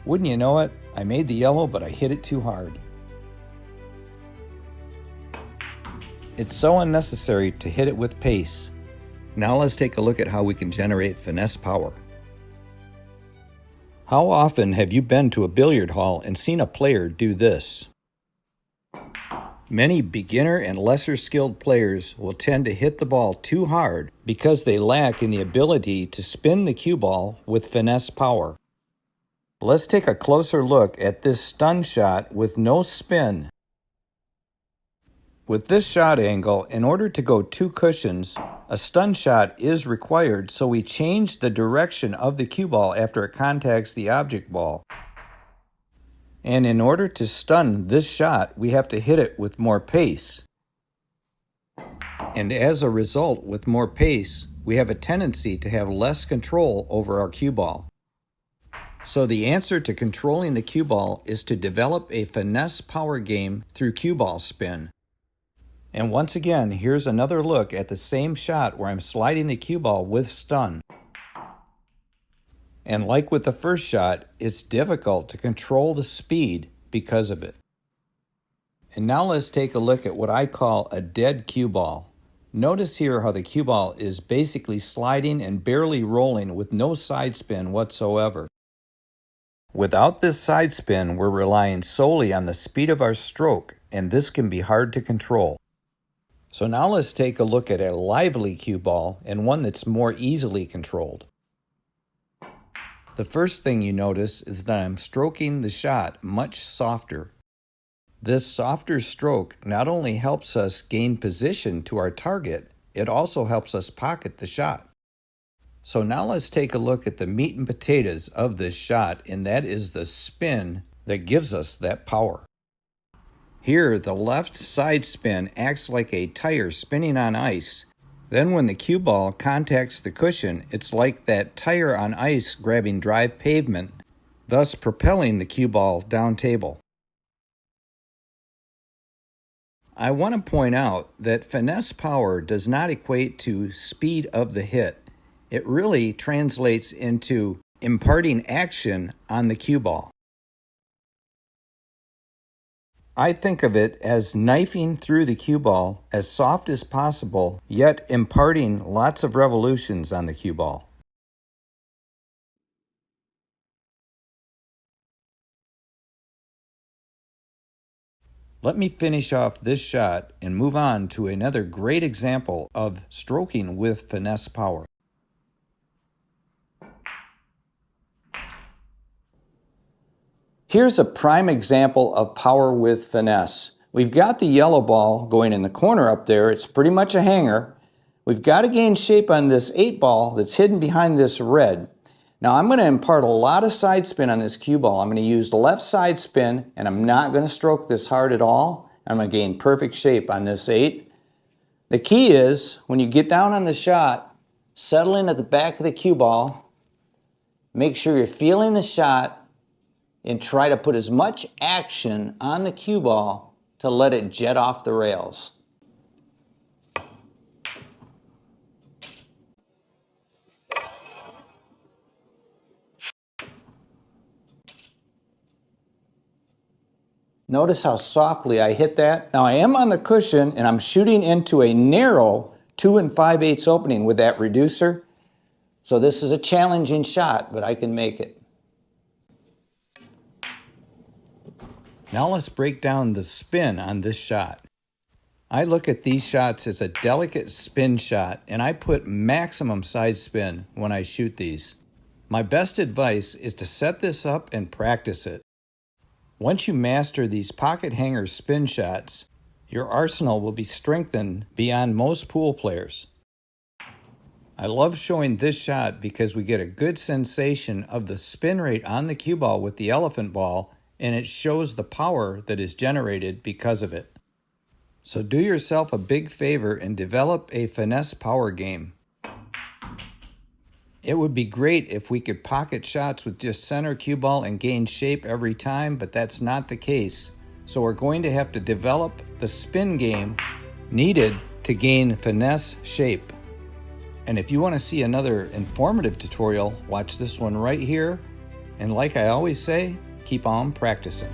Wouldn't you know it, I made the yellow, but I hit it too hard. It's so unnecessary to hit it with pace. Now let's take a look at how we can generate finesse power. How often have you been to a billiard hall and seen a player do this? Many beginner and lesser skilled players will tend to hit the ball too hard because they lack in the ability to spin the cue ball with finesse power. Let's take a closer look at this stun shot with no spin. With this shot angle, in order to go 2 cushions, a stun shot is required, so we change the direction of the cue ball after it contacts the object ball. And in order to stun this shot, we have to hit it with more pace. And as a result, with more pace, we have a tendency to have less control over our cue ball. So the answer to controlling the cue ball is to develop a finesse power game through cue ball spin. And once again, here's another look at the same shot where I'm sliding the cue ball with stun. And like with the first shot, it's difficult to control the speed because of it. And now let's take a look at what I call a dead cue ball. Notice here how the cue ball is basically sliding and barely rolling with no side spin whatsoever. Without this side spin, we're relying solely on the speed of our stroke, and this can be hard to control. So now let's take a look at a lively cue ball and one that's more easily controlled. The first thing you notice is that I'm stroking the shot much softer. This softer stroke not only helps us gain position to our target, it also helps us pocket the shot. So now let's take a look at the meat and potatoes of this shot, and that is the spin that gives us that power. Here, the left side spin acts like a tire spinning on ice. Then when the cue ball contacts the cushion, it's like that tire on ice grabbing dry pavement, thus propelling the cue ball down table. I want to point out that finesse power does not equate to speed of the hit. It really translates into imparting action on the cue ball. I think of it as knifing through the cue ball as soft as possible, yet imparting lots of revolutions on the cue ball. Let me finish off this shot and move on to another great example of stroking with finesse power. Here's a prime example of power with finesse. We've got the yellow ball going in the corner up there. It's pretty much a hanger. We've got to gain shape on this 8 ball that's hidden behind this red. Now I'm going to impart a lot of side spin on this cue ball. I'm going to use the left side spin, and I'm not going to stroke this hard at all. I'm going to gain perfect shape on this 8. The key is, when you get down on the shot, settle in at the back of the cue ball, make sure you're feeling the shot, and try to put as much action on the cue ball to let it jet off the rails. Notice how softly I hit that. Now I am on the cushion and I'm shooting into a narrow 2 5/8 opening with that reducer. So this is a challenging shot, but I can make it. Now let's break down the spin on this shot. I look at these shots as a delicate spin shot, and I put maximum side spin when I shoot these. My best advice is to set this up and practice it. Once you master these pocket hanger spin shots, your arsenal will be strengthened beyond most pool players. I love showing this shot because we get a good sensation of the spin rate on the cue ball with the elephant ball, and it shows the power that is generated because of it. So do yourself a big favor and develop a finesse power game. It would be great if we could pocket shots with just center cue ball and gain shape every time, but that's not the case. So we're going to have to develop the spin game needed to gain finesse shape. And if you want to see another informative tutorial, watch this one right here. And like I always say, keep on practicing.